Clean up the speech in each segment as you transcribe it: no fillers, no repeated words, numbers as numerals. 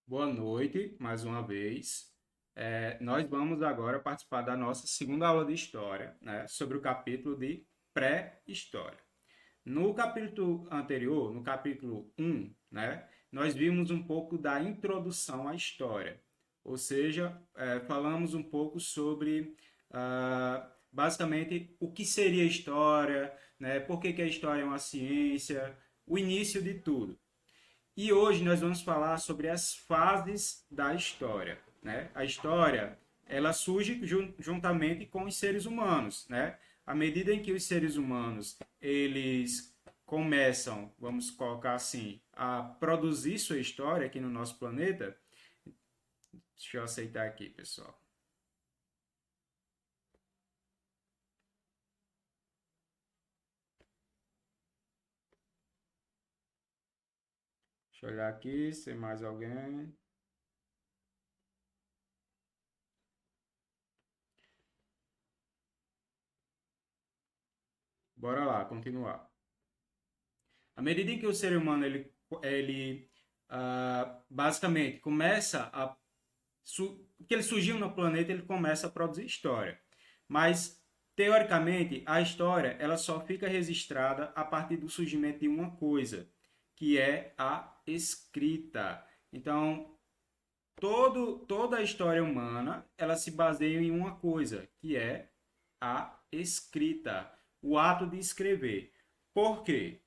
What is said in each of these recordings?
Boa noite, mais uma vez. Nós vamos agora participar da nossa segunda aula de História, né, sobre o capítulo de Pré-História. No capítulo anterior, no capítulo 1, né, nós vimos um pouco da introdução à história, ou seja, falamos um pouco sobre, basicamente, o que seria história, né, por que a história é uma ciência, o início de tudo. E hoje nós vamos falar sobre as fases da história, né? A história, ela surge juntamente com os seres humanos, né? À medida em que os seres humanos, eles começam, vamos colocar assim, a produzir sua história aqui no nosso planeta. Deixa eu aceitar aqui, pessoal. Deixa eu olhar aqui, se tem mais alguém. Bora lá, continuar. À medida em que o ser humano ele basicamente começa a que ele surgiu no planeta, ele começa a produzir história. Mas teoricamente, a história ela só fica registrada a partir do surgimento de uma coisa, que é a escrita. Então, toda a história humana, ela se baseia em uma coisa, que é a escrita, o ato de escrever. Por quê?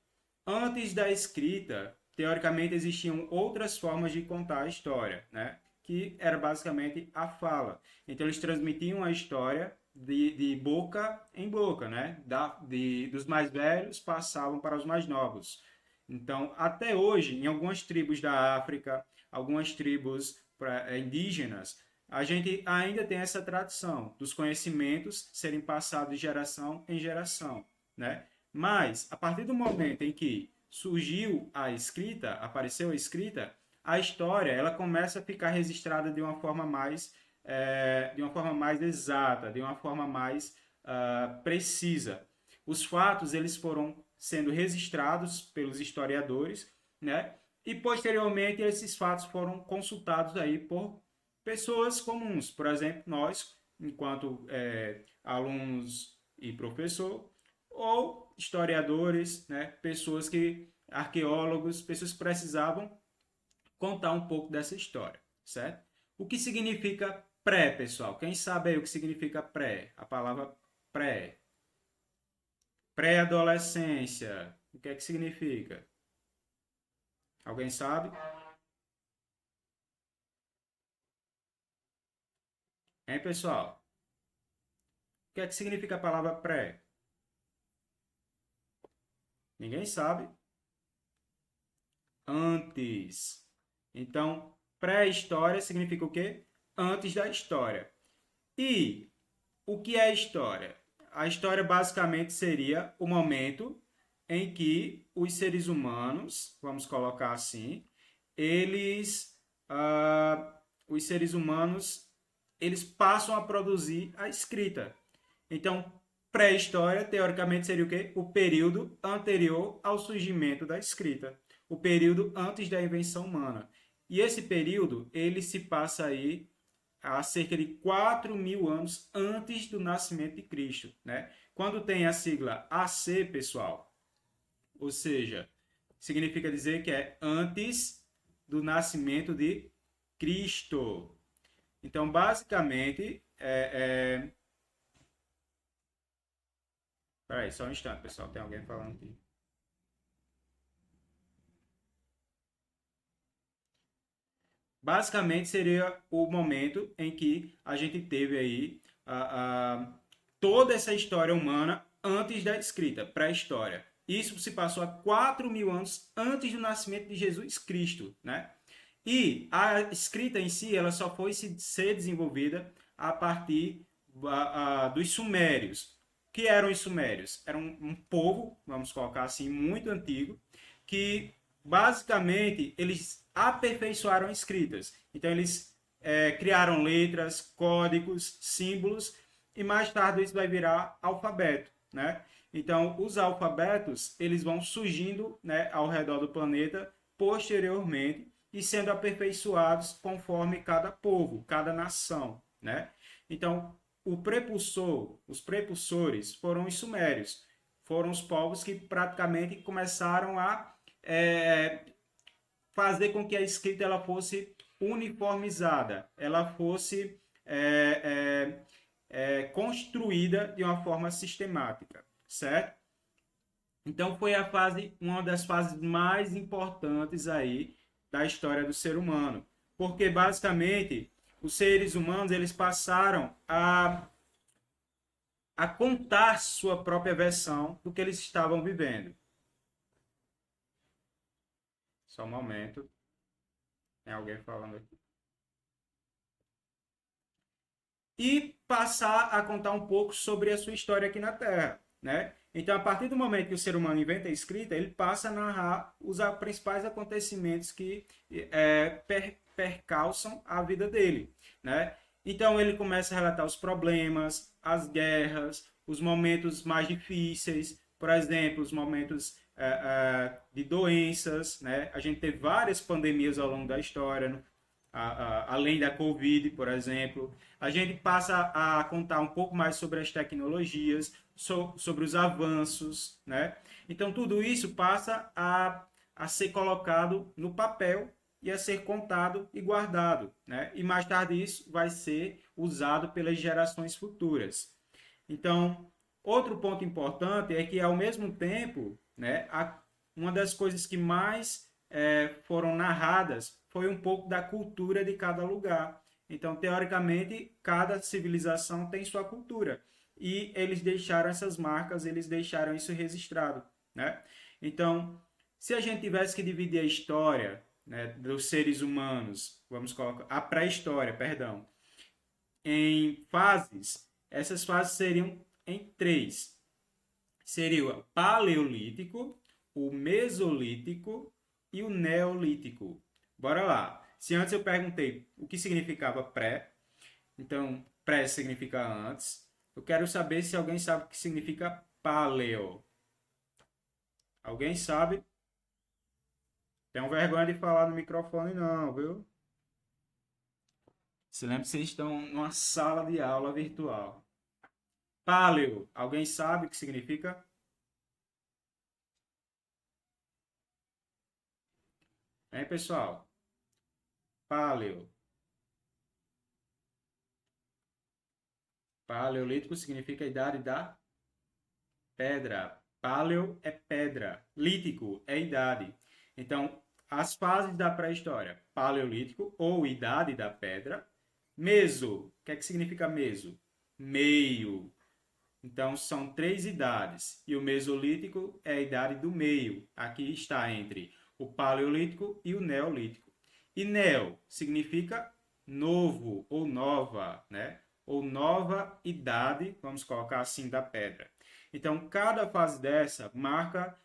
Antes da escrita, teoricamente existiam outras formas de contar a história, né? Que era basicamente a fala. Então eles transmitiam a história de boca em boca, né? Dos mais velhos passavam para os mais novos. Então, até hoje, em algumas tribos da África, algumas tribos indígenas, a gente ainda tem essa tradição dos conhecimentos serem passados de geração em geração, né? Mas, a partir do momento em que surgiu a escrita, apareceu a história ela começa a ficar registrada de uma forma mais exata, de uma forma mais precisa. Os fatos eles foram sendo registrados pelos historiadores, né? E posteriormente esses fatos foram consultados aí por pessoas comuns, por exemplo, nós, enquanto alunos e professor, ou historiadores, né, pessoas que arqueólogos, pessoas que precisavam contar um pouco dessa história, certo? O que significa pré, pessoal? Quem sabe aí o que significa pré? A palavra pré. Pré-adolescência. O que é que significa? Alguém sabe? Hein, pessoal? O que é que significa a palavra pré? Ninguém sabe. Antes. Então, pré-história significa o quê? Antes da história. E o que é história? A história basicamente seria o momento em que os seres humanos, vamos colocar assim, eles, os seres humanos, eles passam a produzir a escrita. Então, pré-história, teoricamente, seria o quê? O período anterior ao surgimento da escrita. O período antes da invenção humana. E esse período, ele se passa aí há cerca de 4.000 anos antes do nascimento de Cristo, né? Quando tem a sigla AC, pessoal, ou seja, significa dizer que é antes do nascimento de Cristo. Então, basicamente, Peraí, só um instante, pessoal. Tem alguém falando aqui. Basicamente seria o momento em que a gente teve aí toda essa história humana antes da escrita, pré-história. Isso se passou há 4.000 anos antes do nascimento de Jesus Cristo, né? E a escrita em si, ela só foi ser desenvolvida a partir dos sumérios. O que eram os sumérios? Era um povo, vamos colocar assim, muito antigo, que basicamente eles aperfeiçoaram escritas. Então eles criaram letras, códigos, símbolos e mais tarde isso vai virar alfabeto, né? Então os alfabetos eles vão surgindo, né, ao redor do planeta posteriormente e sendo aperfeiçoados conforme cada povo, cada nação, né? Então, os prepulsores foram os sumérios, foram os povos que praticamente começaram a fazer com que a escrita ela fosse uniformizada, ela fosse construída de uma forma sistemática, certo? Então foi uma das fases mais importantes aí da história do ser humano, porque basicamente os seres humanos eles passaram a contar sua própria versão do que eles estavam vivendo. Só um momento, tem alguém falando aqui. E passar a contar um pouco sobre a sua história aqui na Terra, né? Então, a partir do momento que o ser humano inventa a escrita, ele passa a narrar os principais acontecimentos que percalçam a vida dele, né? Então, ele começa a relatar os problemas, as guerras, os momentos mais difíceis, por exemplo, os momentos de doenças, né? A gente teve várias pandemias ao longo da história, além da Covid, por exemplo. A gente passa a contar um pouco mais sobre as tecnologias, sobre os avanços, né? Então, tudo isso passa a ser colocado no papel e a ser contado e guardado, né? E mais tarde isso vai ser usado pelas gerações futuras. Então, outro ponto importante é que, ao mesmo tempo, né, uma das coisas que mais foram narradas foi um pouco da cultura de cada lugar. Então, teoricamente, cada civilização tem sua cultura. E eles deixaram essas marcas, eles deixaram isso registrado, né? Então, se a gente tivesse que dividir a história, né, dos seres humanos, vamos colocar a pré-história, perdão, em fases, essas fases seriam em três. Seria o paleolítico, o mesolítico e o neolítico. Bora lá. Se antes eu perguntei o que significava pré, então pré significa antes. Eu quero saber se alguém sabe o que significa paleo. Alguém sabe? Tenham vergonha de falar no microfone não, viu? Se lembra que vocês estão numa sala de aula virtual. Paleo. Alguém sabe o que significa? Hein, pessoal? Paleo. Paleolítico significa a idade da pedra. Paleo é pedra. Lítico é idade. Então, as fases da pré-história. Paleolítico ou idade da pedra. Meso. O que é que significa meso? Meio. Então, são três idades. E o mesolítico é a idade do meio. Aqui está entre o paleolítico e o neolítico. E neo significa novo ou nova, né? Ou nova idade, vamos colocar assim, da pedra. Então, cada fase dessa marca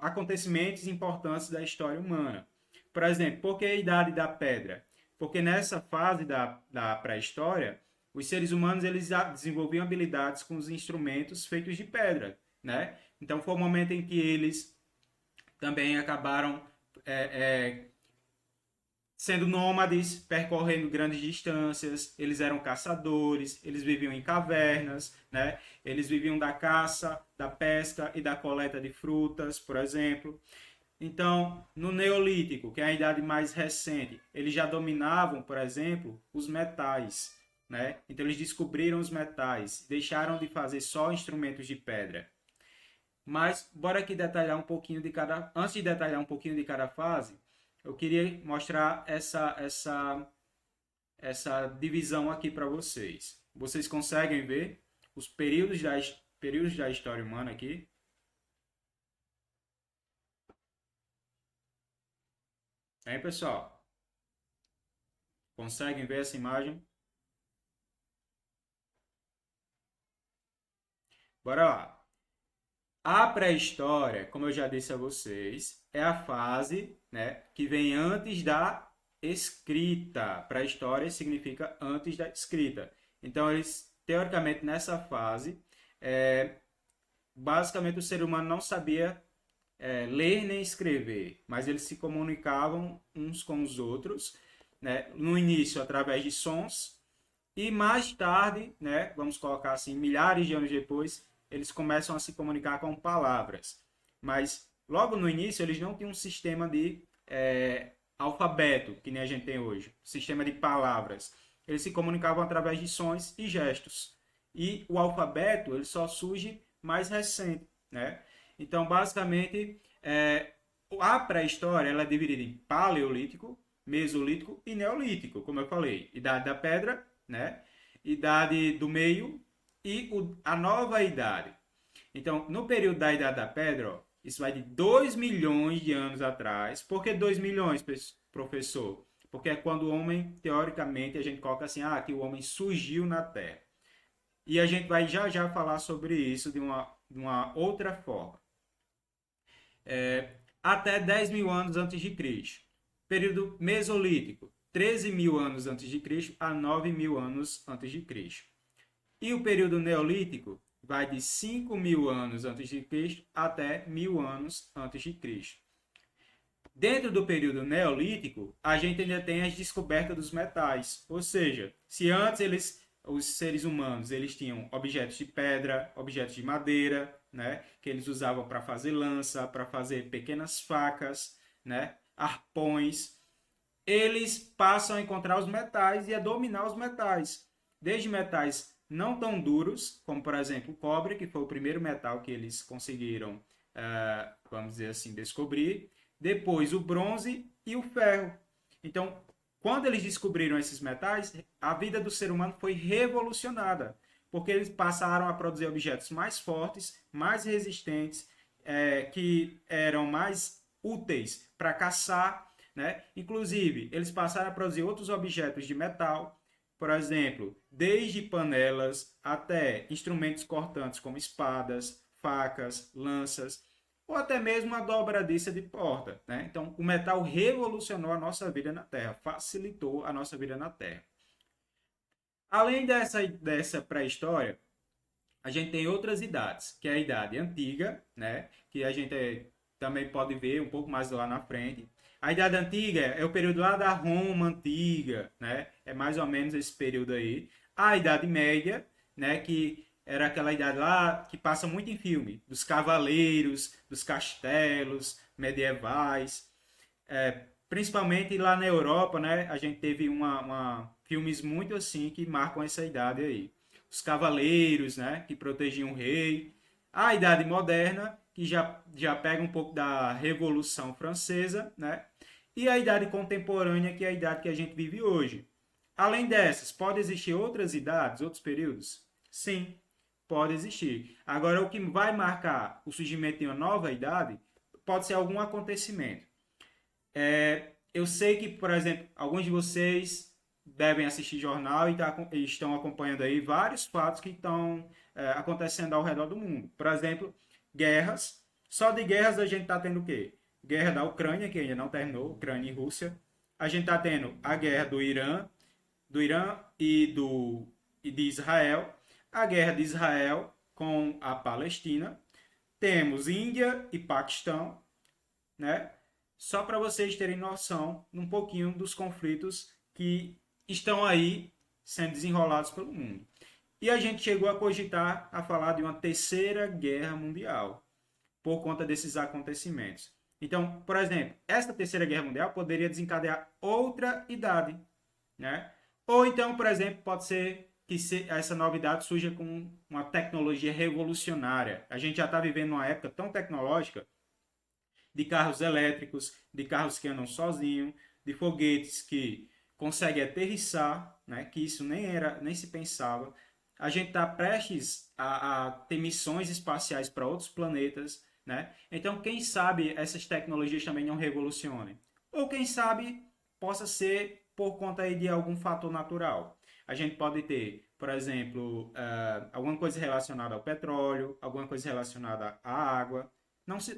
acontecimentos importantes da história humana. Por exemplo, por que a idade da pedra? Porque nessa fase da pré-história, os seres humanos eles desenvolviam habilidades com os instrumentos feitos de pedra, né? Então, foi o momento em que eles também acabaram sendo nômades, percorrendo grandes distâncias, eles eram caçadores, eles viviam em cavernas, né? Eles viviam da caça, da pesca e da coleta de frutas, por exemplo. Então, no Neolítico, que é a idade mais recente, eles já dominavam, por exemplo, os metais, né? Então, eles descobriram os metais, deixaram de fazer só instrumentos de pedra. Mas, bora aqui detalhar um pouquinho de cada... Antes de detalhar um pouquinho de cada fase, eu queria mostrar essa divisão aqui para vocês. Vocês conseguem ver os períodos da história humana aqui? Hein, pessoal? Conseguem ver essa imagem? Bora lá. A pré-história, como eu já disse a vocês, é a fase, né, que vem antes da escrita. Pré-história significa antes da escrita. Então, eles, teoricamente, nessa fase, basicamente o ser humano não sabia ler nem escrever, mas eles se comunicavam uns com os outros, né? No início através de sons e mais tarde, né? Vamos colocar assim, milhares de anos depois, eles começam a se comunicar com palavras. Mas logo no início eles não tinham um sistema de alfabeto que nem a gente tem hoje, sistema de palavras. Eles se comunicavam através de sons e gestos. E o alfabeto ele só surge mais recente, né? Então, basicamente, a pré-história ela é dividida em paleolítico, mesolítico e neolítico, como eu falei. Idade da pedra, né? Idade do meio e a nova idade. Então, no período da Idade da Pedra, ó, isso vai de 2 milhões de anos atrás. Por que 2 milhões, professor? Porque é quando o homem, teoricamente, a gente coloca assim, que o homem surgiu na Terra. E a gente vai já já falar sobre isso de uma outra forma. Até 10 mil anos antes de Cristo. Período Mesolítico, 13 mil anos antes de Cristo a 9 mil anos antes de Cristo. E o período Neolítico vai de 5 mil anos antes de Cristo até 1000 anos antes de Cristo. Dentro do período Neolítico, a gente ainda tem as descobertas dos metais. Ou seja, se antes os seres humanos eles tinham objetos de pedra, objetos de madeira, né, que eles usavam para fazer lança, para fazer pequenas facas, né, arpões, eles passam a encontrar os metais e a dominar os metais. Desde metais não tão duros, como por exemplo o cobre, que foi o primeiro metal que eles conseguiram, vamos dizer assim, descobrir. Depois o bronze e o ferro. Então, quando eles descobriram esses metais, a vida do ser humano foi revolucionada, porque eles passaram a produzir objetos mais fortes, mais resistentes, que eram mais úteis para caçar, né? Inclusive, eles passaram a produzir outros objetos de metal, por exemplo, desde panelas até instrumentos cortantes como espadas, facas, lanças, ou até mesmo a dobradiça de porta, né? Então, o metal revolucionou a nossa vida na Terra, facilitou a nossa vida na Terra. Além dessa pré-história, a gente tem outras idades, que é a idade antiga, né? Que a gente também pode ver um pouco mais lá na frente. A idade antiga é o período lá da Roma antiga, né? É mais ou menos esse período aí. A idade média, né? Que era aquela idade lá que passa muito em filme, dos cavaleiros, dos castelos medievais. Principalmente lá na Europa, né? A gente teve filmes muito assim que marcam essa idade aí. Os cavaleiros, né? Que protegiam o rei. A idade moderna, que já pega um pouco da Revolução Francesa, né? E a idade contemporânea, que é a idade que a gente vive hoje. Além dessas, pode existir outras idades, outros períodos? Sim, pode existir. Agora, o que vai marcar o surgimento de uma nova idade pode ser algum acontecimento. Eu sei que, por exemplo, alguns de vocês devem assistir jornal e estão acompanhando aí vários fatos que estão acontecendo ao redor do mundo. Por exemplo, guerras. Só de guerras a gente está tendo o quê? Guerra da Ucrânia, que ainda não terminou, Ucrânia e Rússia. A gente está tendo a guerra do Irã e de Israel. A guerra de Israel com a Palestina. Temos Índia e Paquistão, né? Só para vocês terem noção um pouquinho dos conflitos que estão aí sendo desenrolados pelo mundo. E a gente chegou a cogitar, a falar de uma terceira guerra mundial por conta desses acontecimentos. Então, por exemplo, esta terceira guerra mundial poderia desencadear outra idade, né? Ou então, por exemplo, pode ser que essa novidade surja com uma tecnologia revolucionária. A gente já está vivendo uma época tão tecnológica de carros elétricos, de carros que andam sozinhos, de foguetes que conseguem aterrissar, né? Que isso nem se pensava. A gente está prestes a ter missões espaciais para outros planetas, né? Então, quem sabe essas tecnologias também não revolucionem. Ou quem sabe possa ser por conta aí de algum fator natural. A gente pode ter, por exemplo, alguma coisa relacionada ao petróleo, alguma coisa relacionada à água,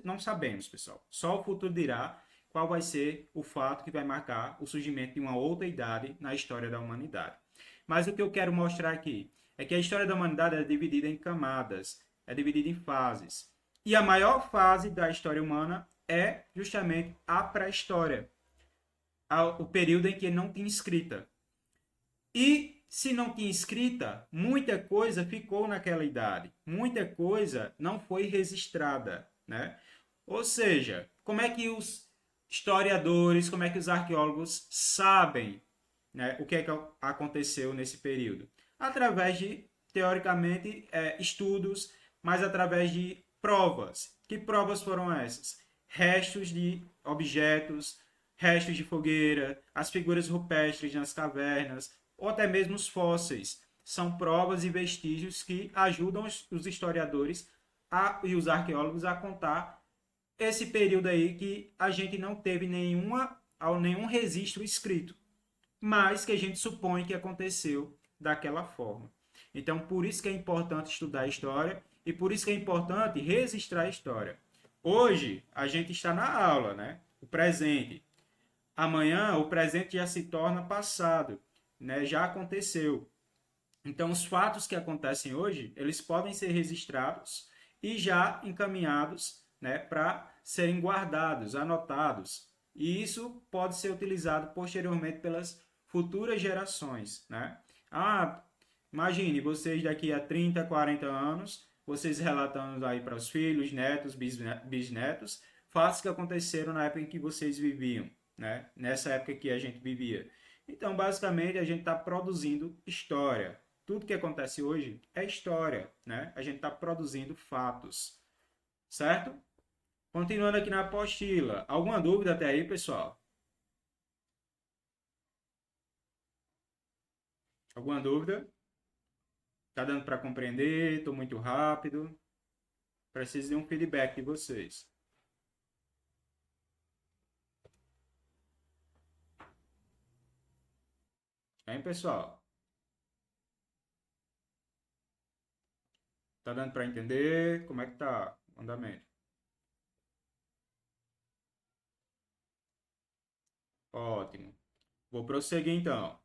não sabemos, pessoal. Só o futuro dirá qual vai ser o fato que vai marcar o surgimento de uma outra idade na história da humanidade. Mas o que eu quero mostrar aqui é que a história da humanidade é dividida em camadas, é dividida em fases. E a maior fase da história humana é justamente a pré-história, o período em que não tinha escrita. E se não tinha escrita, muita coisa ficou naquela idade, muita coisa não foi registrada, né? Ou seja, como é que os historiadores, como é que os arqueólogos sabem, né, o que é que aconteceu nesse período? Através de, teoricamente, estudos, mas através de provas. Que provas foram essas? Restos de objetos, restos de fogueira, as figuras rupestres nas cavernas, ou até mesmo os fósseis. São provas e vestígios que ajudam os historiadores e os arqueólogos a contar esse período aí que a gente não teve nenhum registro escrito, mas que a gente supõe que aconteceu daquela forma. Então, por isso que é importante estudar a história e por isso que é importante registrar a história. Hoje, a gente está na aula, né? O presente. Amanhã, o presente já se torna passado, né? Já aconteceu. Então, os fatos que acontecem hoje, eles podem ser registrados e já encaminhados, né, para serem guardados, anotados. E isso pode ser utilizado posteriormente pelas futuras gerações, né? Ah, imagine vocês daqui a 30, 40 anos, vocês relatando aí para os filhos, netos, bisnetos, fatos que aconteceram na época em que vocês viviam, né? Nessa época que a gente vivia. Então, basicamente, a gente está produzindo história. Tudo que acontece hoje é história, né? A gente está produzindo fatos, certo? Continuando aqui na apostila. Alguma dúvida até aí, pessoal? Alguma dúvida? Tá dando para compreender? Estou muito rápido? Preciso de um feedback de vocês. Hein, pessoal? Tá dando para entender? Como é que tá o andamento? Ótimo. Vou prosseguir então.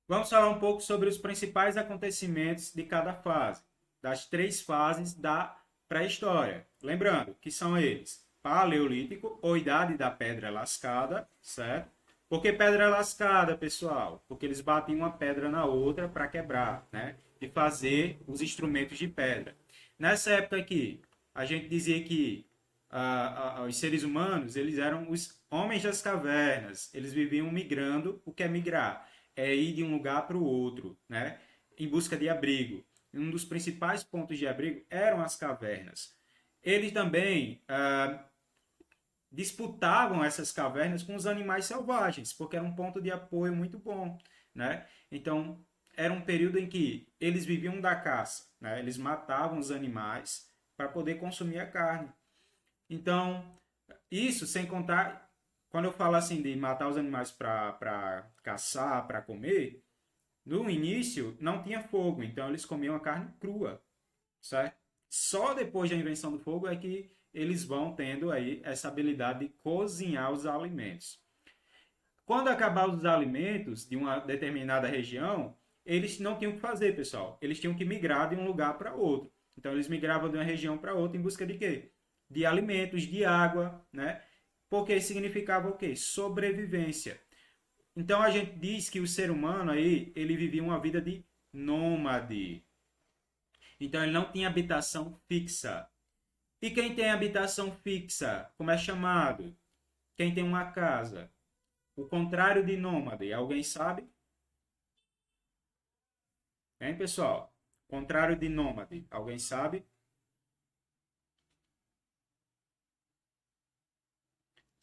Vamos falar um pouco sobre os principais acontecimentos de cada fase, das três fases da pré-história. Lembrando que são eles: Paleolítico ou Idade da Pedra Lascada, certo? Por que pedra lascada, pessoal? Porque eles batiam uma pedra na outra para quebrar, né? E fazer os instrumentos de pedra. Nessa época aqui, a gente dizia que os seres humanos, eles eram os homens das cavernas. Eles viviam migrando. O que é migrar? É ir de um lugar para o outro, né? Em busca de abrigo. Um dos principais pontos de abrigo eram as cavernas. Eles também disputavam essas cavernas com os animais selvagens, porque era um ponto de apoio muito bom, né? Então, era um período em que eles viviam da caça, né? Eles matavam os animais para poder consumir a carne. Então, isso sem contar, quando eu falo assim de matar os animais para caçar, para comer, no início não tinha fogo, então eles comiam a carne crua, certo? Só depois da invenção do fogo é que eles vão tendo aí essa habilidade de cozinhar os alimentos. Quando acabavam os alimentos de uma determinada região, eles não tinham o que fazer, pessoal. Eles tinham que migrar de um lugar para outro. Então eles migravam de uma região para outra em busca de quê? De alimentos, de água, né? Porque significava o quê? Sobrevivência. Então a gente diz que o ser humano aí, ele vivia uma vida de nômade. Então ele não tinha habitação fixa. E quem tem habitação fixa, como é chamado? Quem tem uma casa. O contrário de nômade, alguém sabe? Hein, pessoal? Contrário de nômade, alguém sabe?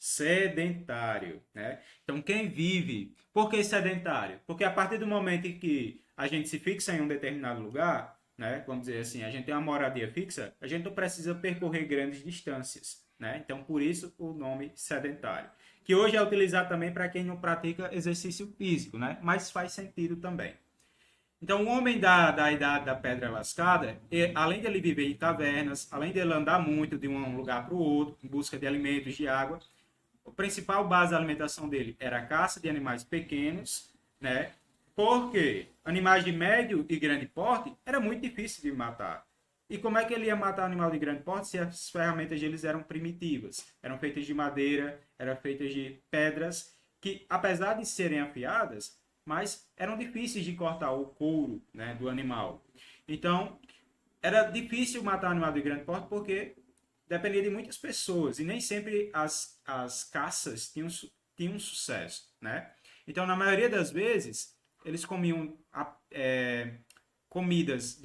Sedentário, né? Então, quem vive... Por que sedentário? Porque a partir do momento em que a gente se fixa em um determinado lugar, né? Vamos dizer assim, a gente tem uma moradia fixa, a gente não precisa percorrer grandes distâncias, né? Então, por isso o nome sedentário. Que hoje é utilizado também para quem não pratica exercício físico, né? Mas faz sentido também. Então, o homem da idade da pedra lascada, além de ele viver em cavernas, além de ele andar muito de um lugar para o outro, em busca de alimentos, de água, a principal base da alimentação dele era a caça de animais pequenos, né? Porque animais de médio e grande porte era muito difícil de matar. E como é que ele ia matar animal de grande porte se as ferramentas deles eram primitivas? Eram feitas de madeira, eram feitas de pedras, que apesar de serem afiadas, mas eram difíceis de cortar o couro, né, do animal. Então, era difícil matar um animal de grande porte porque dependia de muitas pessoas e nem sempre as caças tinham sucesso, né? Então, na maioria das vezes, eles comiam comidas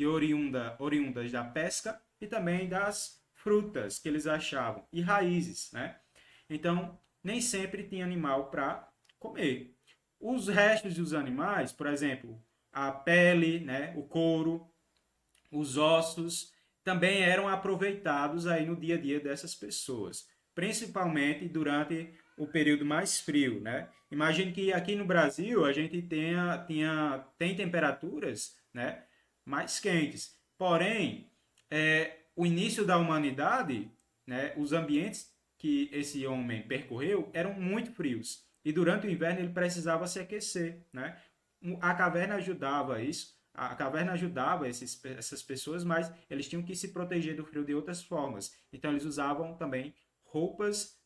oriundas da pesca e também das frutas que eles achavam e raízes, né? Então, nem sempre tinha animal para comer. Os restos dos animais, por exemplo, a pele, né, o couro, os ossos, também eram aproveitados aí no dia a dia dessas pessoas, principalmente durante o período mais frio, né? Imagine que aqui no Brasil a gente tem temperaturas, né, mais quentes. Porém, o início da humanidade, né, os ambientes que esse homem percorreu eram muito frios. E durante o inverno ele precisava se aquecer, né? A caverna ajudava isso. A caverna ajudava essas pessoas, mas eles tinham que se proteger do frio de outras formas. Então eles usavam também roupas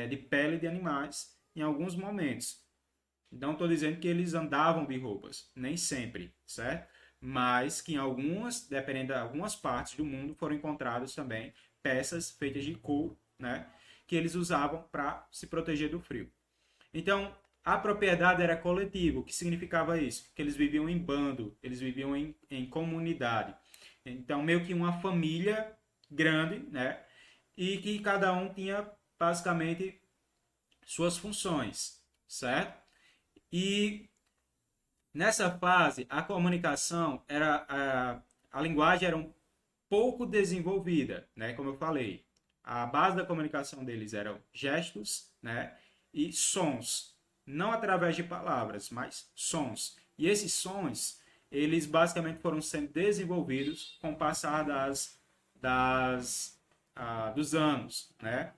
de pele de animais em alguns momentos. Não estou dizendo que eles andavam de roupas, nem sempre, certo? Mas que em algumas, dependendo de algumas partes do mundo, foram encontradas também peças feitas de couro, né? Que eles usavam para se proteger do frio. Então, a propriedade era coletiva. O que significava isso? Que eles viviam em bando, eles viviam em comunidade. Então, meio que uma família grande, né? E que cada um tinha basicamente suas funções, certo? E nessa fase, a comunicação a linguagem era um pouco desenvolvida, né? Como eu falei, a base da comunicação deles eram gestos, né? E sons, não através de palavras, mas sons. E esses sons, eles basicamente foram sendo desenvolvidos com o passar dos anos, né?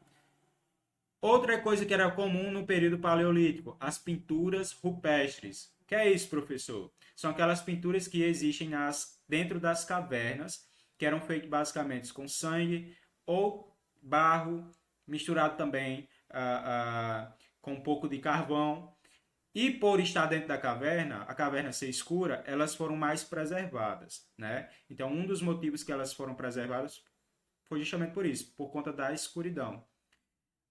Outra coisa que era comum no período paleolítico, as pinturas rupestres. O que é isso, professor? São aquelas pinturas que existem dentro das cavernas, que eram feitas basicamente com sangue ou barro, misturado também com um pouco de carvão. E por estar dentro da caverna, a caverna ser escura, elas foram mais preservadas, né? Então, um dos motivos que elas foram preservadas foi justamente por isso, por conta da escuridão.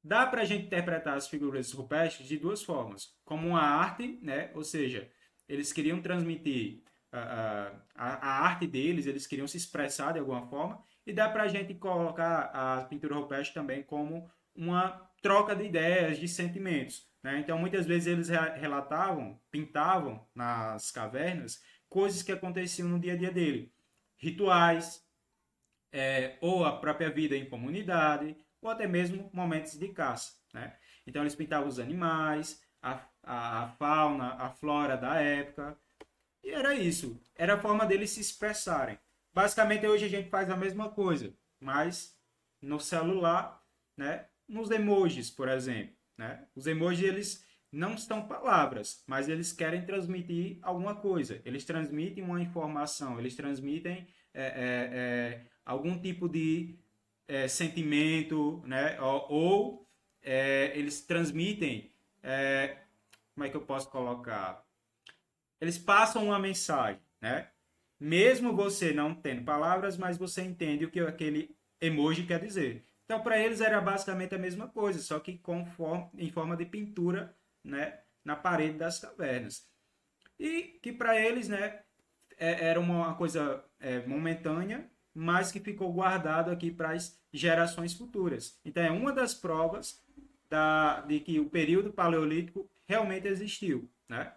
Dá para a gente interpretar as figuras rupestres de duas formas, como uma arte, né? Ou seja, eles queriam transmitir a arte deles, eles queriam se expressar de alguma forma, e dá para a gente colocar a pintura rupestre também como uma troca de ideias, de sentimentos. Né? Então, muitas vezes eles relatavam, pintavam nas cavernas coisas que aconteciam no dia a dia dele, rituais, ou a própria vida em comunidade, ou até mesmo momentos de caça. Né? Então eles pintavam os animais, a fauna, a flora da época, e era isso. Era a forma deles se expressarem. Basicamente hoje a gente faz a mesma coisa, mas no celular, né? Nos emojis, por exemplo. Né? Os emojis eles não são palavras, mas eles querem transmitir alguma coisa. Eles transmitem uma informação, eles transmitem algum tipo de sentimento, né? Ou eles transmitem, como é que eu posso colocar? Eles passam uma mensagem, né? Mesmo você não tendo palavras, mas você entende o que aquele emoji quer dizer. Então, para eles era basicamente a mesma coisa, só que em forma de pintura, né, na parede das cavernas. E que para eles, né, era uma coisa momentânea, mas que ficou guardado aqui para as gerações futuras. Então, é uma das provas de que o período paleolítico realmente existiu, né?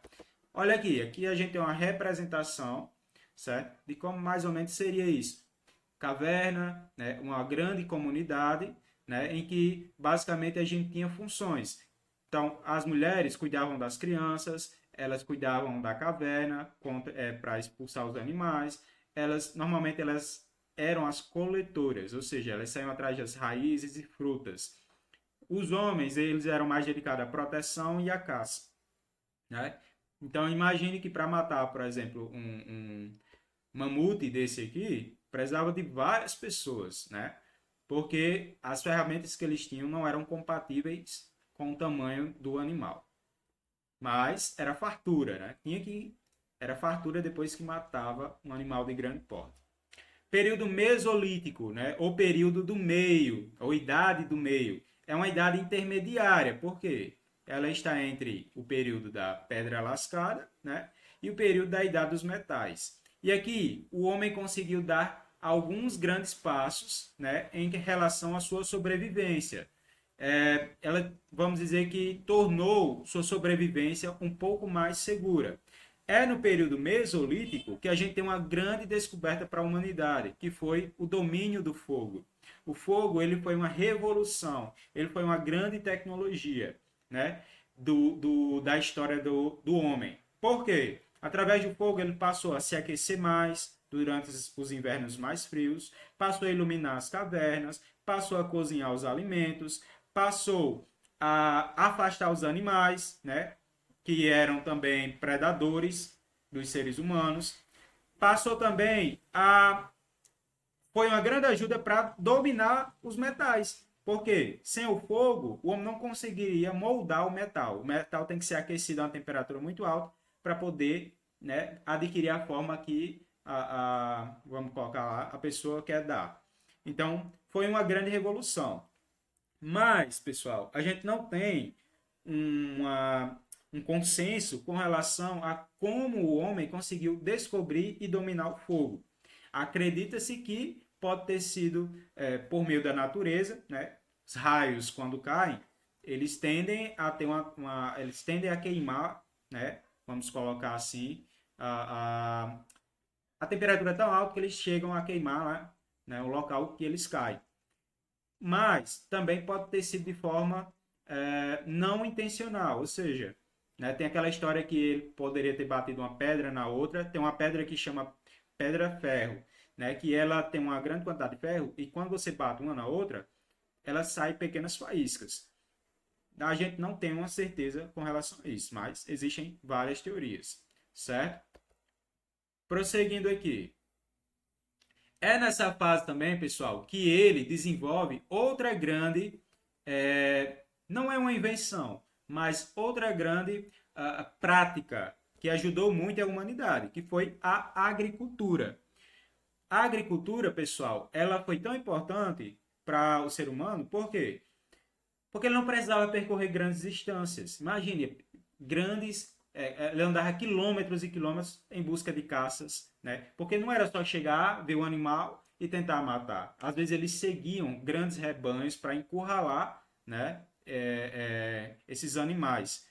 Olha aqui a gente tem uma representação, certo? De como mais ou menos seria isso. Caverna, né? Uma grande comunidade, né? Em que basicamente a gente tinha funções. Então, as mulheres cuidavam das crianças, elas cuidavam da caverna para expulsar os animais. Normalmente elas eram as coletoras, ou seja, elas saíam atrás das raízes e frutas. Os homens, eles eram mais dedicados à proteção e à caça, né? Então, imagine que para matar, por exemplo, um mamute desse aqui, precisava de várias pessoas, né? Porque as ferramentas que eles tinham não eram compatíveis com o tamanho do animal. Mas era fartura, né? Era fartura depois que matava um animal de grande porte. Período mesolítico, né? Ou período do meio, ou idade do meio. É uma idade intermediária, por quê? Ela está entre o período da pedra lascada, né? E o período da idade dos metais. E aqui o homem conseguiu dar alguns grandes passos, né, em relação à sua sobrevivência. Vamos dizer que tornou sua sobrevivência um pouco mais segura. É no período mesolítico que a gente tem uma grande descoberta para a humanidade, que foi o domínio do fogo. O fogo ele foi uma revolução, ele foi uma grande tecnologia, né, da história do homem. Por quê? Através do fogo ele passou a se aquecer mais durante os invernos mais frios, passou a iluminar as cavernas, passou a cozinhar os alimentos, passou a afastar os animais, né, que eram também predadores dos seres humanos. Passou também a. Foi uma grande ajuda para dominar os metais. Porque sem o fogo, o homem não conseguiria moldar o metal. O metal tem que ser aquecido a uma temperatura muito alta para poder, né, adquirir a forma que vamos colocar lá, a pessoa quer dar. Então, foi uma grande revolução. Mas, pessoal, a gente não tem uma, um consenso com relação a como o homem conseguiu descobrir e dominar o fogo. Acredita-se que pode ter sido por meio da natureza, né? Os raios, quando caem, eles tendem a ter eles tendem a queimar, né? Vamos colocar assim, a temperatura é tão alta que eles chegam a queimar, né, o local que eles caem. Mas também pode ter sido de forma não intencional, ou seja, né, tem aquela história que ele poderia ter batido uma pedra na outra, tem uma pedra que chama pedra-ferro, né, que ela tem uma grande quantidade de ferro e quando você bate uma na outra, ela sai pequenas faíscas. A gente não tem uma certeza com relação a isso, mas existem várias teorias, certo? Prosseguindo aqui. É nessa fase também, pessoal, que ele desenvolve outra grande, não é uma invenção, mas outra grande prática que ajudou muito a humanidade, que foi a agricultura. A agricultura, pessoal, ela foi tão importante para o ser humano, por quê? Porque ele não precisava percorrer grandes distâncias. Imagine, ele andava quilômetros e quilômetros em busca de caças, né? Porque não era só chegar, ver o animal e tentar matar. Às vezes eles seguiam grandes rebanhos para encurralar, né, esses animais.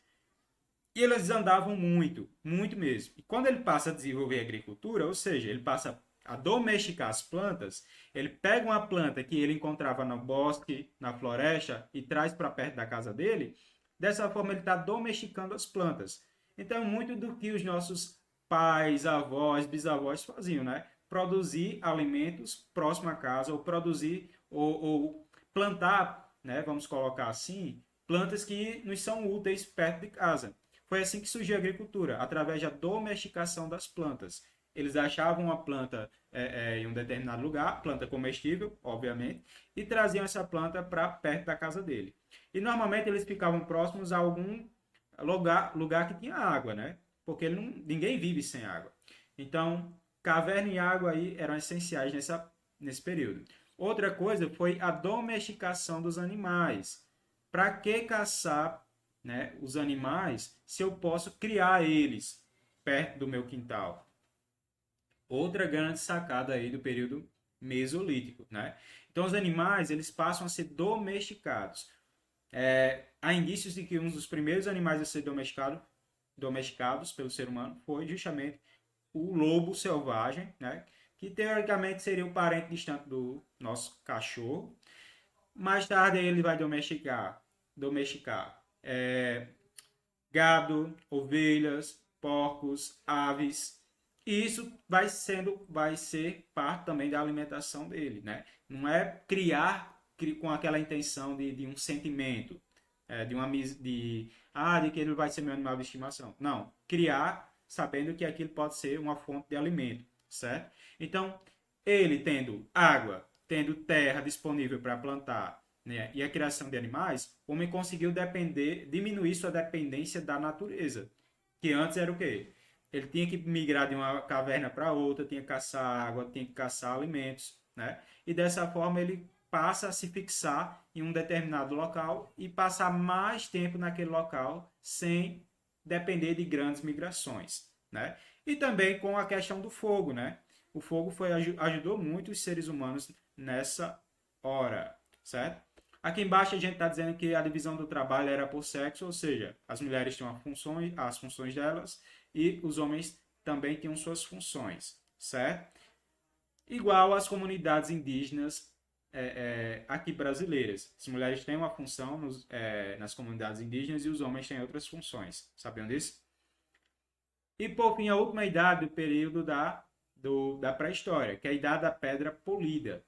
E eles andavam muito, muito mesmo. E quando ele passa a desenvolver a agricultura, ou seja, ele passa a domesticar as plantas, ele pega uma planta que ele encontrava no bosque, na floresta, e traz para perto da casa dele. Dessa forma, ele está domesticando as plantas. Então, muito do que os nossos pais, avós, bisavós faziam, né? Produzir alimentos próximo à casa, ou produzir, ou plantar, né? Vamos colocar assim, plantas que nos são úteis perto de casa. Foi assim que surgiu a agricultura, através da domesticação das plantas. Eles achavam uma planta em um determinado lugar, planta comestível, obviamente, e traziam essa planta para perto da casa dele. E normalmente eles ficavam próximos a algum lugar que tinha água, né? Porque ninguém vive sem água. Então, caverna e água aí eram essenciais nesse período. Outra coisa foi a domesticação dos animais. Para que caçar, né, os animais se eu posso criar eles perto do meu quintal? Outra grande sacada aí do período mesolítico, né? Então os animais eles passam a ser domesticados. Há indícios de que um dos primeiros animais a ser domesticados pelo ser humano foi justamente o lobo selvagem, né? Que teoricamente seria o parente distante do nosso cachorro. Mais tarde ele vai domesticar gado, ovelhas, porcos, aves. E isso vai ser parte também da alimentação dele, né? Não é criar com aquela intenção de um sentimento, de que ele vai ser meu animal de estimação. Não, criar sabendo que aquilo pode ser uma fonte de alimento, certo? Então, ele tendo água, tendo terra disponível para plantar, né, e a criação de animais, o homem conseguiu diminuir sua dependência da natureza. Que antes era o quê? Ele tinha que migrar de uma caverna para outra, tinha que caçar água, tinha que caçar alimentos, né? E dessa forma ele passa a se fixar em um determinado local e passar mais tempo naquele local sem depender de grandes migrações, né? E também com a questão do fogo, né? O fogo ajudou muito os seres humanos nessa hora, certo? Aqui embaixo a gente está dizendo que a divisão do trabalho era por sexo, ou seja, as mulheres tinham as funções delas e os homens também tinham suas funções, certo? Igual às comunidades indígenas aqui brasileiras. As mulheres têm uma função nas comunidades indígenas e os homens têm outras funções. Sabiam disso? E, por fim, a última idade do período da pré-história, que é a idade da pedra polida.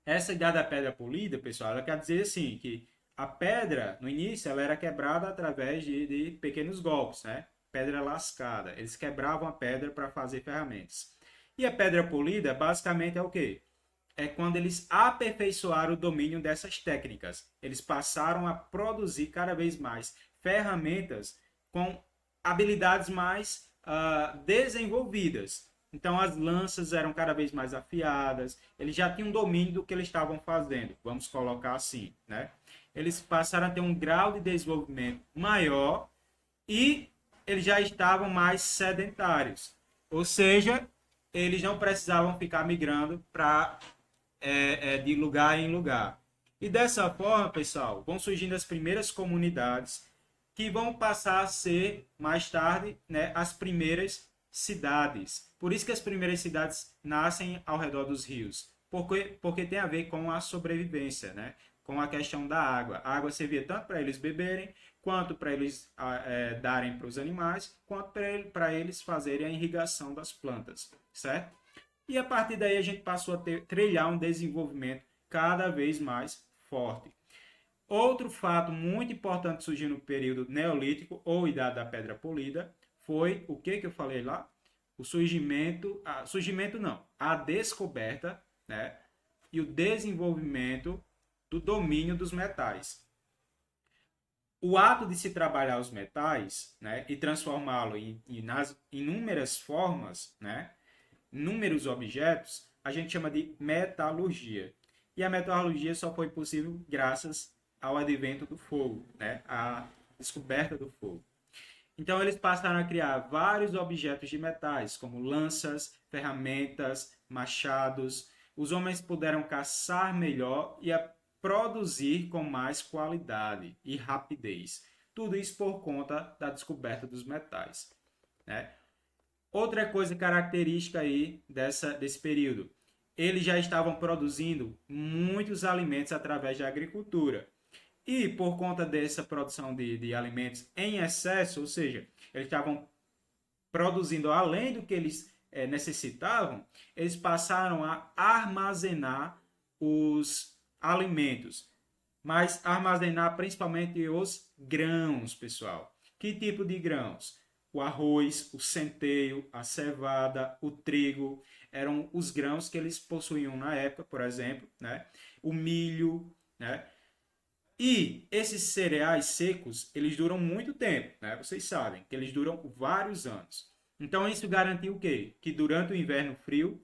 Essa idade da pedra polida, pessoal, ela quer dizer assim, que a pedra, no início, ela era quebrada através de pequenos golpes, né? Pedra lascada. Eles quebravam a pedra para fazer ferramentas. E a pedra polida, basicamente, é o quê? É quando eles aperfeiçoaram o domínio dessas técnicas. Eles passaram a produzir cada vez mais ferramentas com habilidades mais desenvolvidas. Então as lanças eram cada vez mais afiadas, eles já tinham domínio do que eles estavam fazendo, vamos colocar assim, né? Eles passaram a ter um grau de desenvolvimento maior e eles já estavam mais sedentários. Ou seja, eles não precisavam ficar migrando de lugar em lugar. E dessa forma, pessoal, vão surgindo as primeiras comunidades que vão passar a ser, mais tarde, né, as primeiras cidades. Por isso que as primeiras cidades nascem ao redor dos rios. Porque tem a ver com a sobrevivência, né? Com a questão da água. A água servia tanto para eles beberem, quanto para eles darem para os animais, quanto para eles fazerem a irrigação das plantas, certo? E a partir daí a gente passou a trilhar um desenvolvimento cada vez mais forte. Outro fato muito importante surgiu no período neolítico ou idade da pedra polida foi o que eu falei lá? O surgimento não, a descoberta, né, e o desenvolvimento do domínio dos metais. O ato de se trabalhar os metais, né, e transformá-lo nas inúmeras formas, né, inúmeros objetos, a gente chama de metalurgia. E a metalurgia só foi possível graças ao advento do fogo, né? A descoberta do fogo. Então eles passaram a criar vários objetos de metais, como lanças, ferramentas, machados. Os homens puderam caçar melhor e produzir com mais qualidade e rapidez. Tudo isso por conta da descoberta dos metais, né? Outra coisa característica aí desse período, eles já estavam produzindo muitos alimentos através da agricultura. E por conta dessa produção de alimentos em excesso, ou seja, eles estavam produzindo além do que eles necessitavam, eles passaram a armazenar os alimentos, mas armazenar principalmente os grãos, pessoal. Que tipo de grãos? O arroz, o centeio, a cevada, o trigo, eram os grãos que eles possuíam na época, por exemplo, né? O milho, né? E esses cereais secos, eles duram muito tempo, né? Vocês sabem que eles duram vários anos. Então isso garantiu o quê? Que durante o inverno frio,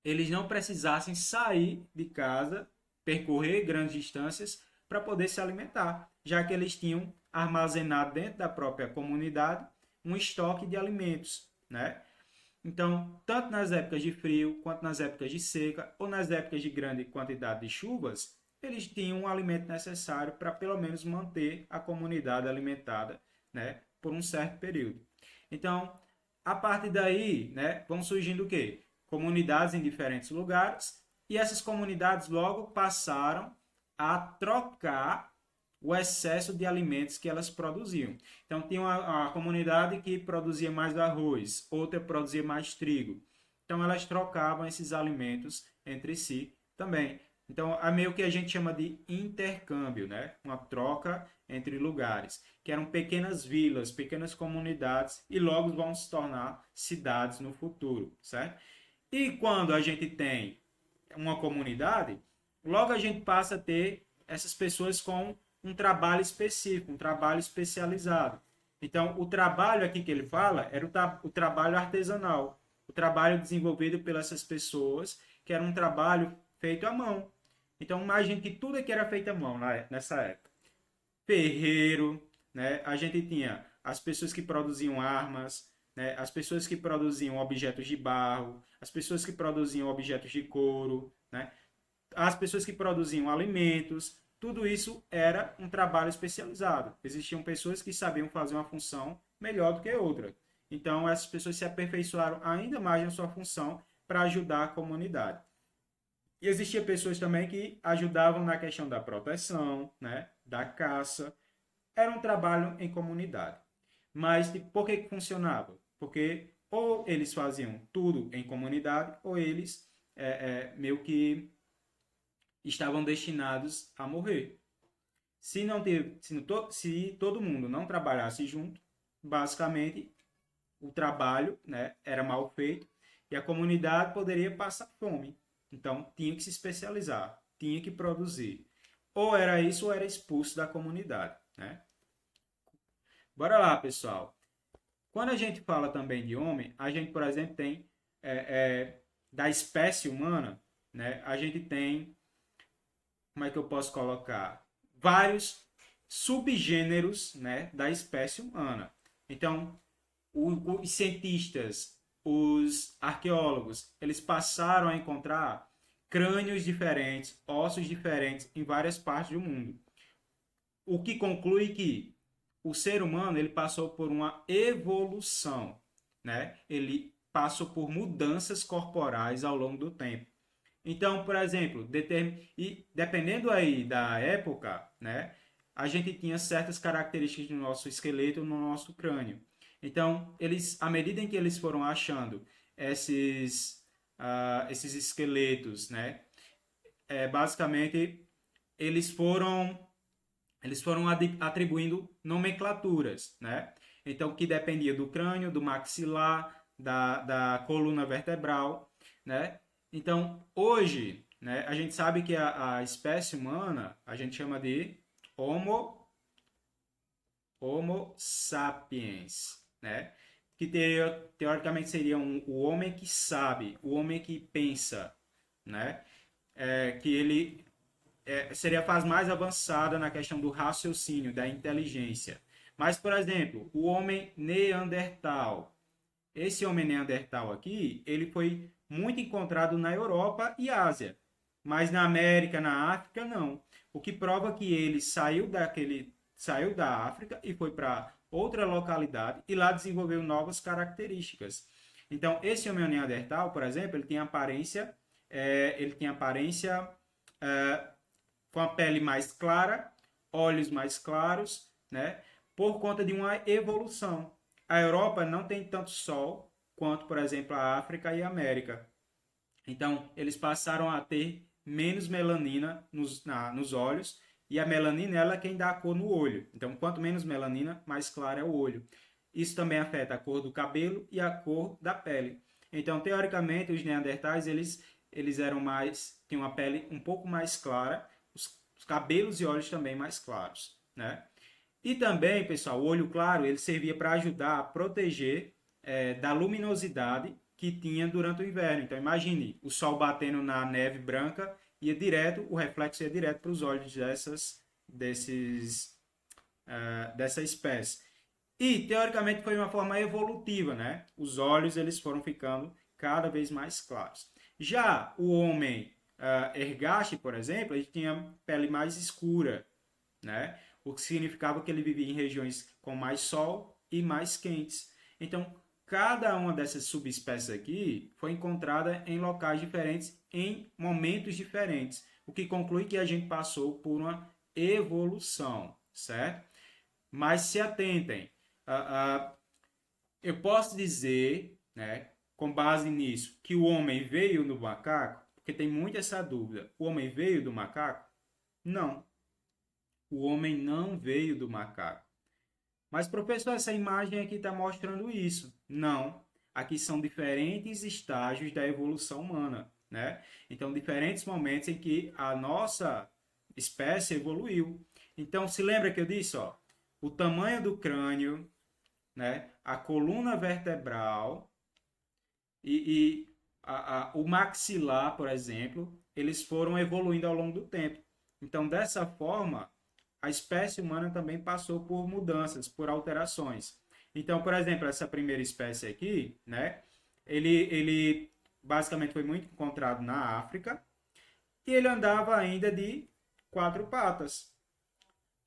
eles não precisassem sair de casa, percorrer grandes distâncias para poder se alimentar, já que eles tinham armazenado dentro da própria comunidade um estoque de alimentos, né? Então, tanto nas épocas de frio, quanto nas épocas de seca, ou nas épocas de grande quantidade de chuvas, eles tinham o alimento necessário para pelo menos manter a comunidade alimentada, né, por um certo período. Então, a partir daí, né, vão surgindo o quê? Comunidades em diferentes lugares, e essas comunidades logo passaram a trocar o excesso de alimentos que elas produziam. Então, tinha uma comunidade que produzia mais arroz, outra produzia mais trigo. Então, elas trocavam esses alimentos entre si também. Então, é meio que a gente chama de intercâmbio, né? Uma troca entre lugares, que eram pequenas vilas, pequenas comunidades, e logo vão se tornar cidades no futuro, certo? E quando a gente tem uma comunidade, logo a gente passa a ter essas pessoas com um trabalho específico, um trabalho especializado. Então, o trabalho aqui que ele fala era o trabalho artesanal, o trabalho desenvolvido pelas essas pessoas, que era um trabalho feito à mão. Então, imagine que tudo aqui era feito à mão nessa época. Ferreiro, né? A gente tinha as pessoas que produziam armas, né? As pessoas que produziam objetos de barro, as pessoas que produziam objetos de couro, né? As pessoas que produziam alimentos, tudo isso era um trabalho especializado. Existiam pessoas que sabiam fazer uma função melhor do que outra. Então, essas pessoas se aperfeiçoaram ainda mais na sua função para ajudar a comunidade. E existiam pessoas também que ajudavam na questão da proteção, né, da caça. Era um trabalho em comunidade. Mas por que funcionava? Porque ou eles faziam tudo em comunidade, ou eles meio que estavam destinados a morrer. Se todo mundo não trabalhasse junto, basicamente o trabalho, né, era mal feito e a comunidade poderia passar fome. Então tinha que se especializar, tinha que produzir. Ou era isso ou era expulso da comunidade, né? Bora lá, pessoal. Quando a gente fala também de homem, a gente, por exemplo, tem da espécie humana, né? A gente tem, como é que eu posso colocar? Vários subgêneros, né, da espécie humana. Então, os cientistas, os arqueólogos, eles passaram a encontrar crânios diferentes, ossos diferentes em várias partes do mundo. O que conclui que o ser humano ele passou por uma evolução, né? Ele passou por mudanças corporais ao longo do tempo. Então, por exemplo, e dependendo aí da época, né, a gente tinha certas características no nosso esqueleto, no nosso crânio. Então, eles, à medida em que eles foram achando esses esqueletos, né, basicamente eles foram atribuindo nomenclaturas, né? Então, que dependia do crânio, do maxilar, da coluna vertebral, né? Então, hoje, né, a gente sabe que a espécie humana, a gente chama de Homo sapiens, né? Que teoricamente seria o homem que sabe, o homem que pensa, né? Que ele seria a fase mais avançada na questão do raciocínio, da inteligência. Mas, por exemplo, o homem Neandertal. Esse homem Neandertal aqui, ele foi muito encontrado na Europa e Ásia. Mas na América, na África, não. O que prova que ele saiu da África e foi para outra localidade e lá desenvolveu novas características. Então, esse homem Neandertal, por exemplo, ele tinha aparência com a pele mais clara, olhos mais claros, né? Por conta de uma evolução. A Europa não tem tanto sol quanto, por exemplo, a África e a América. Então, eles passaram a ter menos melanina nos olhos, e a melanina ela é quem dá a cor no olho. Então, quanto menos melanina, mais claro é o olho. Isso também afeta a cor do cabelo e a cor da pele. Então, teoricamente, os neandertais eles tinham uma pele um pouco mais clara, os cabelos e olhos também mais claros, né? E também, pessoal, o olho claro ele servia para ajudar a proteger da luminosidade que tinha durante o inverno. Então, imagine o sol batendo na neve branca, o reflexo ia direto para os olhos dessa espécie. E, teoricamente, foi uma forma evolutiva, né? Os olhos eles foram ficando cada vez mais claros. Já o homem ergaste, por exemplo, ele tinha pele mais escura, né? O que significava que ele vivia em regiões com mais sol e mais quentes. Então, cada uma dessas subespécies aqui foi encontrada em locais diferentes, em momentos diferentes, o que conclui que a gente passou por uma evolução, certo? Mas se atentem, eu posso dizer, né, com base nisso, que o homem veio do macaco, porque tem muito essa dúvida. O homem veio do macaco? Não. O homem não veio do macaco. Mas, professor, essa imagem aqui está mostrando isso. Não. aqui são diferentes estágios da evolução humana, né? Então, diferentes momentos em que a nossa espécie evoluiu. Então, se lembra que eu disse, ó, o tamanho do crânio, né? A coluna vertebral o maxilar, por exemplo, eles foram evoluindo ao longo do tempo. Então, dessa forma, a espécie humana também passou por mudanças, por alterações. Então, por exemplo, essa primeira espécie aqui, né? Ele basicamente foi muito encontrado na África e ele andava ainda de quatro patas.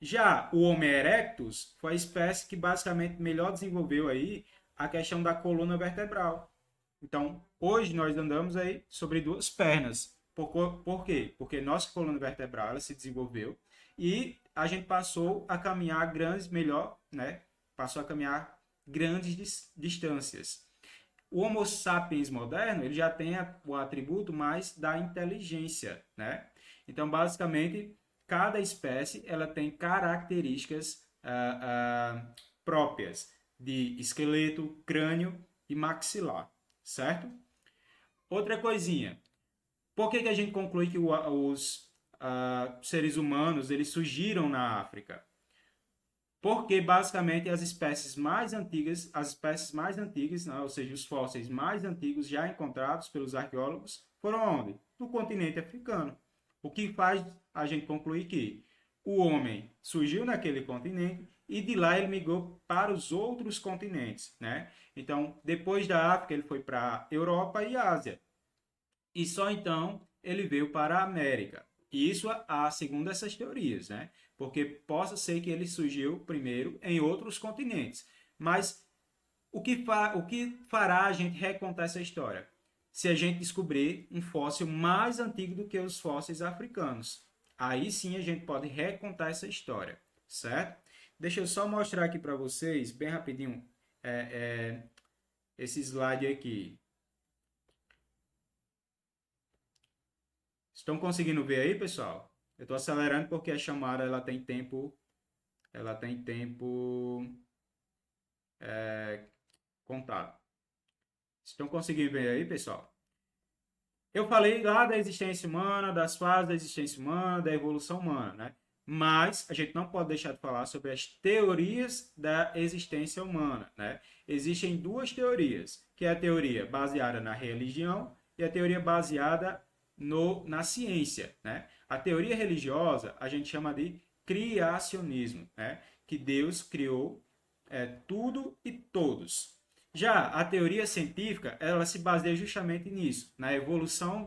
Já o Homo erectus foi a espécie que basicamente melhor desenvolveu aí a questão da coluna vertebral. Então, hoje nós andamos aí sobre duas pernas. Por quê? Porque nossa coluna vertebral ela se desenvolveu e a gente passou a caminhar grandes, melhor, né? Passou a caminhar grandes distâncias. O Homo sapiens moderno, ele já tem o atributo mais da inteligência, né? Então, basicamente, cada espécie ela tem características próprias de esqueleto, crânio e maxilar, certo? Outra coisinha. Por que a gente conclui que os seres humanos eles surgiram na África? Porque basicamente as espécies mais antigas, né, ou seja, os fósseis mais antigos já encontrados pelos arqueólogos, foram onde? No continente africano. O que faz a gente concluir que o homem surgiu naquele continente e de lá ele migrou para os outros continentes, né? Então, depois da África, ele foi para a Europa e Ásia. E só então ele veio para a América. E isso segundo essas teorias, né? Porque possa ser que ele surgiu primeiro em outros continentes. Mas o que fará a gente recontar essa história? Se a gente descobrir um fóssil mais antigo do que os fósseis africanos. Aí sim a gente pode recontar essa história, certo? Deixa eu só mostrar aqui para vocês, bem rapidinho, esse slide aqui. Estão conseguindo ver aí, pessoal? Eu estou acelerando porque a chamada ela tem tempo contado. Estão conseguindo ver aí, pessoal? Eu falei lá da existência humana, das fases da existência humana, da evolução humana, né? Mas a gente não pode deixar de falar sobre as teorias da existência humana, né? Existem duas teorias, que é a teoria baseada na religião e a teoria baseada na ciência, né? A teoria religiosa a gente chama de criacionismo, né? Que Deus criou tudo e todos. Já a teoria científica, ela se baseia justamente nisso, na evolução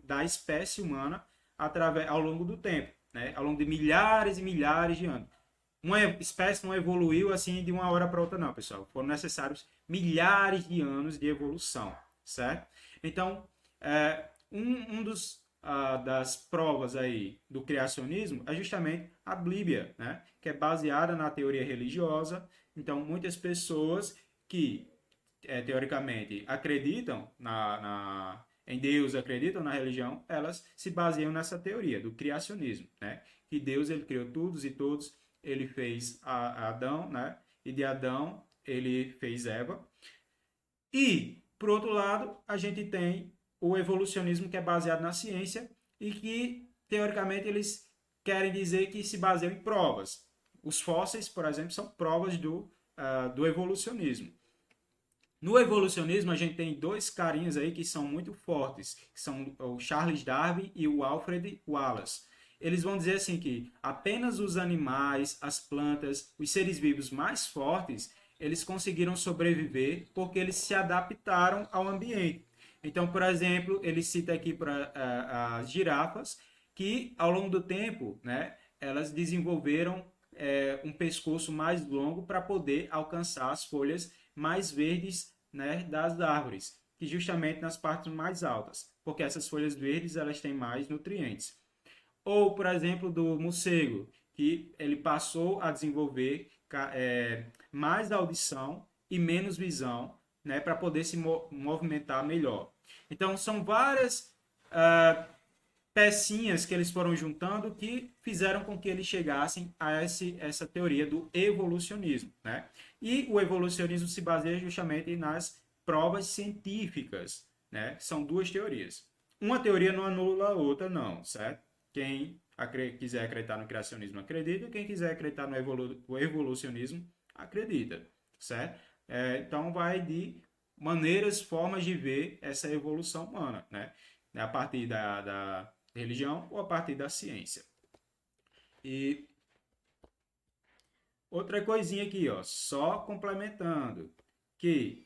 da espécie humana ao longo do tempo, né? Ao longo de milhares e milhares de anos. Uma espécie não evoluiu assim de uma hora para outra, não, pessoal. Foram necessários milhares de anos de evolução, certo? Então, das provas aí do criacionismo é justamente a Bíblia, né? Que é baseada na teoria religiosa. Então, muitas pessoas que teoricamente acreditam em Deus, acreditam na religião, elas se baseiam nessa teoria do criacionismo, né? Que Deus ele criou todos e todos, ele fez a Adão, né? E de Adão ele fez Eva. E, por outro lado, a gente tem o evolucionismo que é baseado na ciência e que, teoricamente, eles querem dizer que se baseiam em provas. Os fósseis, por exemplo, são provas do evolucionismo. No evolucionismo, a gente tem dois carinhas aí que são muito fortes, que são o Charles Darwin e o Alfred Wallace. Eles vão dizer assim que apenas os animais, as plantas, os seres vivos mais fortes, eles conseguiram sobreviver porque eles se adaptaram ao ambiente. Então, por exemplo, ele cita aqui para as girafas que ao longo do tempo, né, elas desenvolveram um pescoço mais longo para poder alcançar as folhas mais verdes, né, das árvores, que justamente nas partes mais altas, porque essas folhas verdes elas têm mais nutrientes. Ou, por exemplo, do morcego, que ele passou a desenvolver mais audição e menos visão, né, para poder se movimentar melhor. Então, são várias pecinhas que eles foram juntando que fizeram com que eles chegassem a essa teoria do evolucionismo, né? E o evolucionismo se baseia justamente nas provas científicas, né? São duas teorias. Uma teoria não anula a outra, não, certo? Quem quiser acreditar no criacionismo acredita, quem quiser acreditar no evolucionismo acredita, certo? Então vai de maneiras, formas de ver essa evolução humana, né? A partir da religião ou a partir da ciência. E outra coisinha aqui, ó, só complementando, que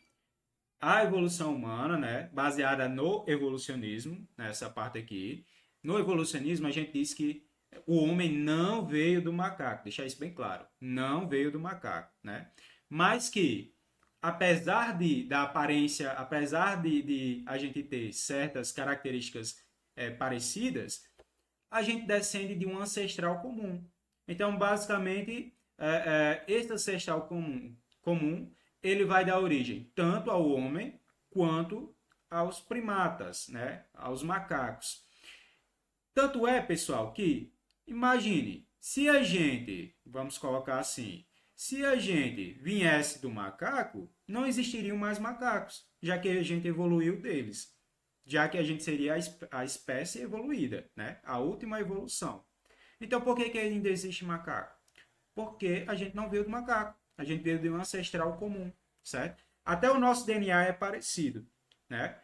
a evolução humana, né, baseada no evolucionismo, nessa parte aqui, no evolucionismo a gente diz que o homem não veio do macaco, deixar isso bem claro, não veio do macaco, né? Mas que, apesar da aparência, apesar de a gente ter certas características parecidas, a gente descende de um ancestral comum. Então, basicamente, esse ancestral comum, ele vai dar origem tanto ao homem quanto aos primatas, né? Aos macacos. Tanto é, pessoal, que imagine, se a gente, vamos colocar assim, se a gente viesse do macaco, não existiriam mais macacos, já que a gente evoluiu deles, já que a gente seria a espécie evoluída, né? A última evolução. Então, por que ainda existe macaco? Porque a gente não veio do macaco, a gente veio de um ancestral comum, certo? Até o nosso DNA é parecido, né?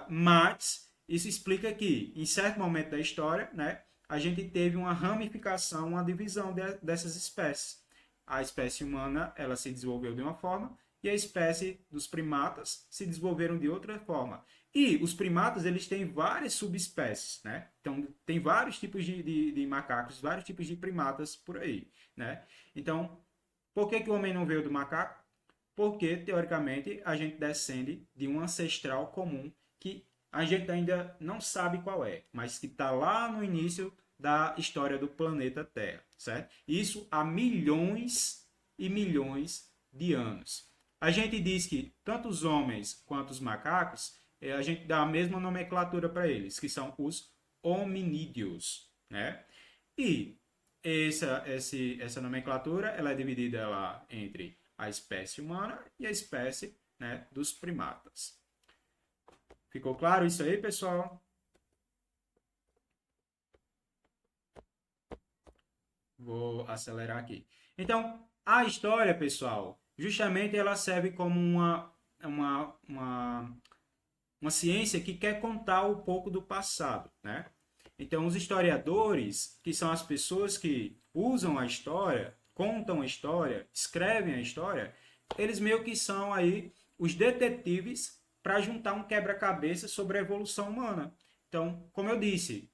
Mas isso explica que, em certo momento da história, né, a gente teve uma ramificação, uma divisão dessas espécies. A espécie humana, ela se desenvolveu de uma forma e a espécie dos primatas se desenvolveram de outra forma. E os primatas, eles têm várias subespécies, né? Então, tem vários tipos de macacos, vários tipos de primatas por aí, né? Então, por que o homem não veio do macaco? Porque, teoricamente, a gente descende de um ancestral comum que a gente ainda não sabe qual é, mas que está lá no início da história do planeta Terra, certo? Isso há milhões e milhões de anos. A gente diz que tanto os homens quanto os macacos, a gente dá a mesma nomenclatura para eles, que são os hominídeos, né? E essa nomenclatura ela é dividida lá entre a espécie humana e a espécie, né, dos primatas. Ficou claro isso aí, pessoal? Vou acelerar aqui. Então, a história, pessoal, justamente ela serve como uma, uma, uma ciência que quer contar um pouco do passado, né? Então, os historiadores, que são as pessoas que usam a história, contam a história, escrevem a história, eles meio que são aí os detetives para juntar um quebra-cabeça sobre a evolução humana. Então, como eu disse,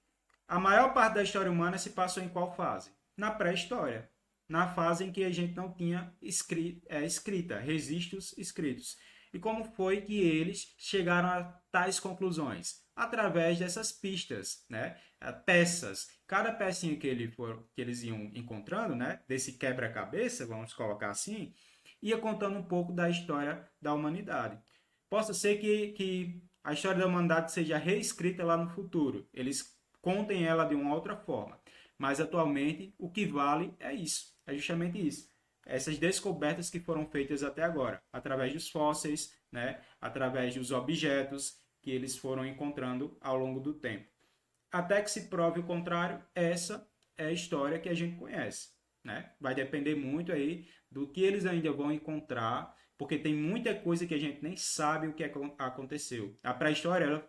a maior parte da história humana se passou em qual fase? Na pré-história. Na fase em que a gente não tinha escrita, registros escritos. E como foi que eles chegaram a tais conclusões? Através dessas pistas, né? Peças. Cada pecinha que eles iam encontrando, né? Desse quebra-cabeça, vamos colocar assim, ia contando um pouco da história da humanidade. Possa ser que a história da humanidade seja reescrita lá no futuro. Eles contem ela de uma outra forma. Mas atualmente o que vale é isso, é justamente isso. Essas descobertas que foram feitas até agora, através dos fósseis, né, através dos objetos que eles foram encontrando ao longo do tempo. Até que se prove o contrário, essa é a história que a gente conhece, né? Vai depender muito aí do que eles ainda vão encontrar, porque tem muita coisa que a gente nem sabe o que aconteceu. A pré-história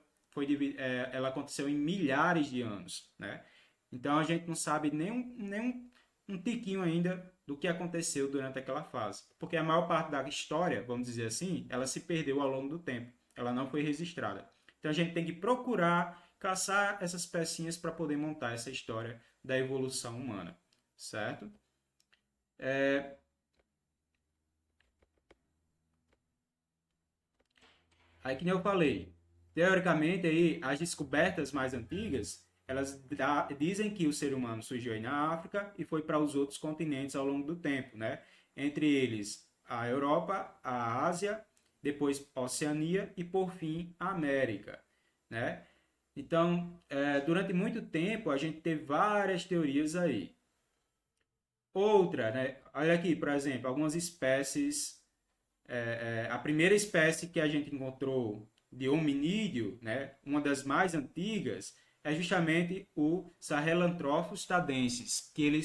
ela aconteceu em milhares de anos, né? Então a gente não sabe nem um tiquinho ainda do que aconteceu durante aquela fase, porque a maior parte da história, vamos dizer assim, ela se perdeu ao longo do tempo, ela não foi registrada. Então a gente tem que procurar caçar essas pecinhas para poder montar essa história da evolução humana, certo? Aí que nem eu falei, teoricamente aí as descobertas mais antigas, elas dizem que o ser humano surgiu aí na África e foi para os outros continentes ao longo do tempo, né? Entre eles a Europa, a Ásia, depois a Oceania e por fim a América, né? Então, durante muito tempo a gente teve várias teorias aí. Outra, né? Olha aqui, por exemplo, algumas espécies. A primeira espécie que a gente encontrou de hominídeo, né, uma das mais antigas, é justamente o Sahelanthropus tadensis, que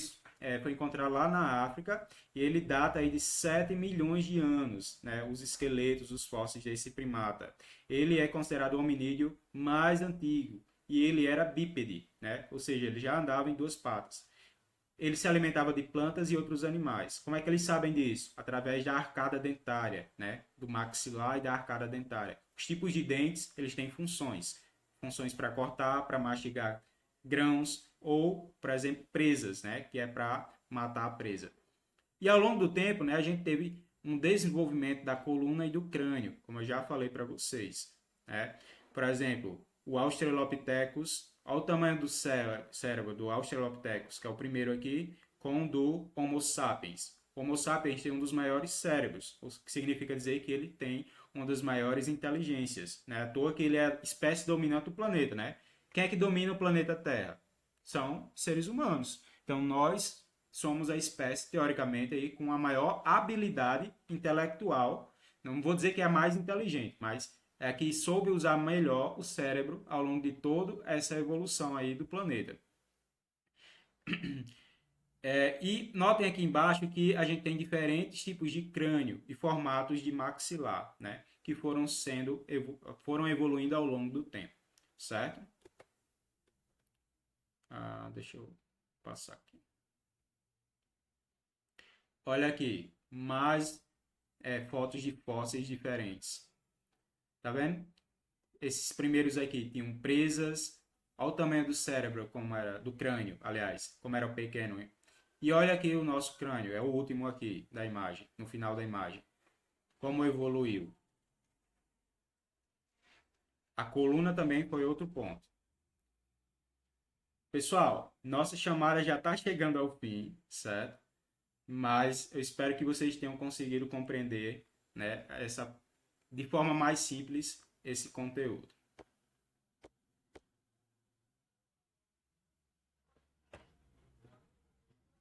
foi encontrado lá na África e ele data aí de 7 milhões de anos, né, os esqueletos, os fósseis desse primata. Ele é considerado o hominídeo mais antigo e ele era bípede, né, ou seja, ele já andava em duas patas. Ele se alimentava de plantas e outros animais. Como é que eles sabem disso? Através da arcada dentária, né? Do maxilar e da arcada dentária. Os tipos de dentes, eles têm funções. Funções para cortar, para mastigar grãos ou, por exemplo, presas, né? Que é para matar a presa. E ao longo do tempo, né, a gente teve um desenvolvimento da coluna e do crânio, como eu já falei para vocês, né? Por exemplo, o Australopithecus, olha o tamanho do cérebro do Australopithecus, que é o primeiro aqui, com o do Homo sapiens. O Homo sapiens tem um dos maiores cérebros, o que significa dizer que ele tem uma das maiores inteligências, né? À toa que ele é a espécie dominante do planeta, né? Quem é que domina o planeta Terra? São seres humanos. Então nós somos a espécie, teoricamente, aí, com a maior habilidade intelectual. Não vou dizer que é a mais inteligente, mas é a que soube usar melhor o cérebro ao longo de toda essa evolução aí do planeta. E notem aqui embaixo que a gente tem diferentes tipos de crânio e formatos de maxilar, né? Que foram evoluindo ao longo do tempo, certo? Deixa eu passar aqui. Olha aqui, mais fotos de fósseis diferentes. Tá vendo? Esses primeiros aqui tinham presas. Olha o tamanho do cérebro, como era, do crânio, aliás, como era pequeno. Hein? E olha aqui o nosso crânio, é o último aqui da imagem, no final da imagem. Como evoluiu. A coluna também foi outro ponto. Pessoal, nossa chamada já está chegando ao fim, certo? Mas eu espero que vocês tenham conseguido compreender, né, de forma mais simples esse conteúdo.